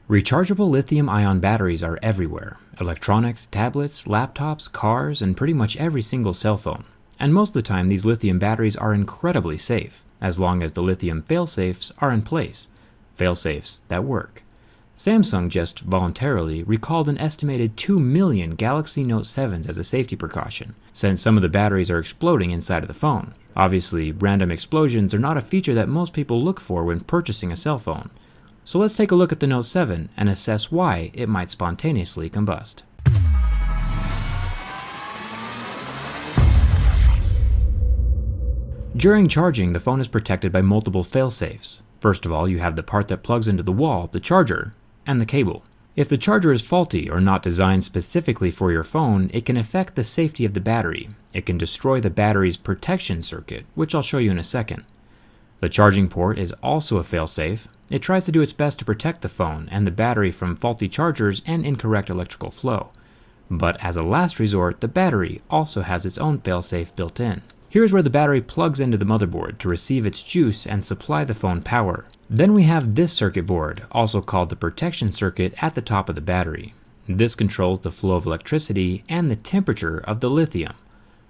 Rechargeable lithium-ion batteries are everywhere: electronics, tablets, laptops, cars, and pretty much every single cell phone. And most of the time these lithium batteries are incredibly safe, as long as the lithium failsafes are in place. Failsafes that work. Samsung just voluntarily recalled an estimated 2 million Galaxy Note 7s as a safety precaution, since some of the batteries are exploding inside of the phone. Obviously, random explosions are not a feature that most people look for when purchasing a cell phone. So let's take a look at the Note 7 and assess why it might spontaneously combust. During charging, the phone is protected by multiple failsafes. First of all, you have the part that plugs into the wall, the charger, and the cable. If the charger is faulty or not designed specifically for your phone, it can affect the safety of the battery. It can destroy the battery's protection circuit, which I'll show you in a second. The charging port is also a failsafe. It tries to do its best to protect the phone and the battery from faulty chargers and incorrect electrical flow. But as a last resort, the battery also has its own failsafe built in. Here's where the battery plugs into the motherboard to receive its juice and supply the phone power. Then we have this circuit board, also called the protection circuit, at the top of the battery. This controls the flow of electricity and the temperature of the lithium.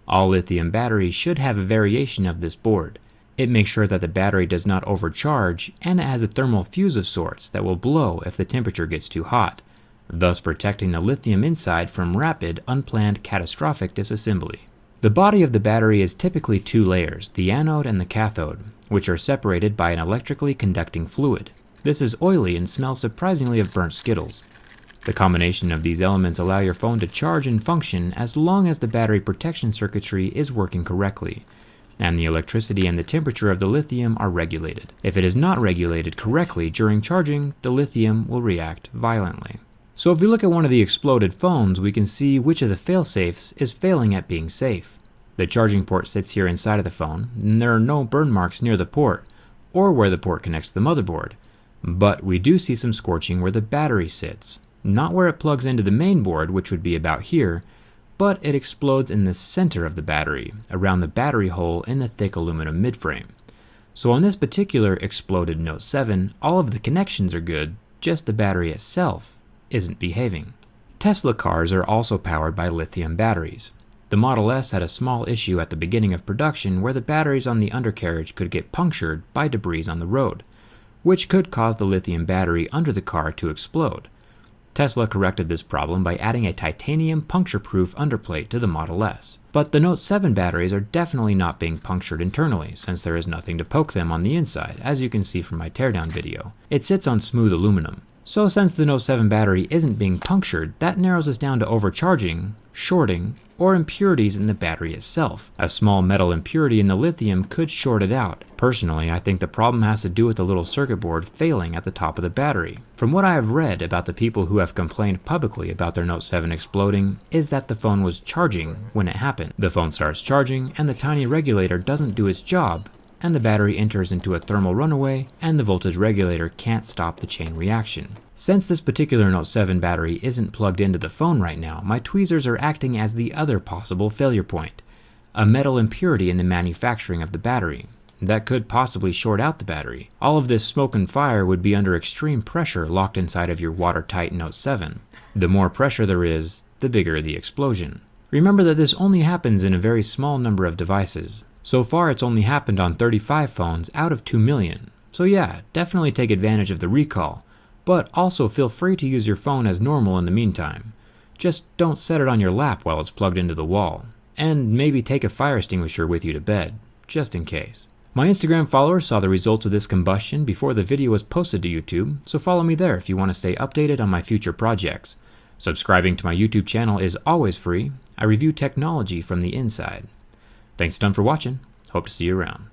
All lithium batteries should have a variation of this board. It makes sure that the battery does not overcharge, and it has a thermal fuse of sorts that will blow if the temperature gets too hot, thus protecting the lithium inside from rapid, unplanned, catastrophic disassembly. The body of the battery is typically two layers, the anode and the cathode, which are separated by an electrically conducting fluid. This is oily and smells surprisingly of burnt Skittles. The combination of these elements allow your phone to charge and function as long as the battery protection circuitry is working correctly, and the electricity and the temperature of the lithium are regulated. If it is not regulated correctly during charging, the lithium will react violently. So if we look at one of the exploded phones, we can see which of the failsafes is failing at being safe. The charging port sits here inside of the phone, and there are no burn marks near the port, or where the port connects to the motherboard. But we do see some scorching where the battery sits, not where it plugs into the main board, which would be about here, but it explodes in the center of the battery, around the battery hole in the thick aluminum midframe. So on this particular exploded Note 7, all of the connections are good, just the battery itself isn't behaving. Tesla cars are also powered by lithium batteries. The Model S had a small issue at the beginning of production where the batteries on the undercarriage could get punctured by debris on the road, which could cause the lithium battery under the car to explode. Tesla corrected this problem by adding a titanium puncture-proof underplate to the Model S. But the Note 7 batteries are definitely not being punctured internally, since there is nothing to poke them on the inside, as you can see from my teardown video. It sits on smooth aluminum. So since the Note 7 battery isn't being punctured, that narrows us down to overcharging, shorting, or impurities in the battery itself. A small metal impurity in the lithium could short it out. Personally, I think the problem has to do with the little circuit board failing at the top of the battery. From what I have read about the people who have complained publicly about their Note 7 exploding, is that the phone was charging when it happened. The phone starts charging, and the tiny regulator doesn't do its job, and the battery enters into a thermal runaway, and the voltage regulator can't stop the chain reaction. Since this particular Note 7 battery isn't plugged into the phone right now, my tweezers are acting as the other possible failure point, a metal impurity in the manufacturing of the battery. That could possibly short out the battery. All of this smoke and fire would be under extreme pressure locked inside of your watertight Note 7. The more pressure there is, the bigger the explosion. Remember that this only happens in a very small number of devices. So far it's only happened on 35 phones out of 2 million. So yeah, definitely take advantage of the recall, but also feel free to use your phone as normal in the meantime. Just don't set it on your lap while it's plugged into the wall. And maybe take a fire extinguisher with you to bed, just in case. My Instagram followers saw the results of this combustion before the video was posted to YouTube, so follow me there if you want to stay updated on my future projects. Subscribing to my YouTube channel is always free. I review technology from the inside. Thanks a ton for watching. Hope to see you around.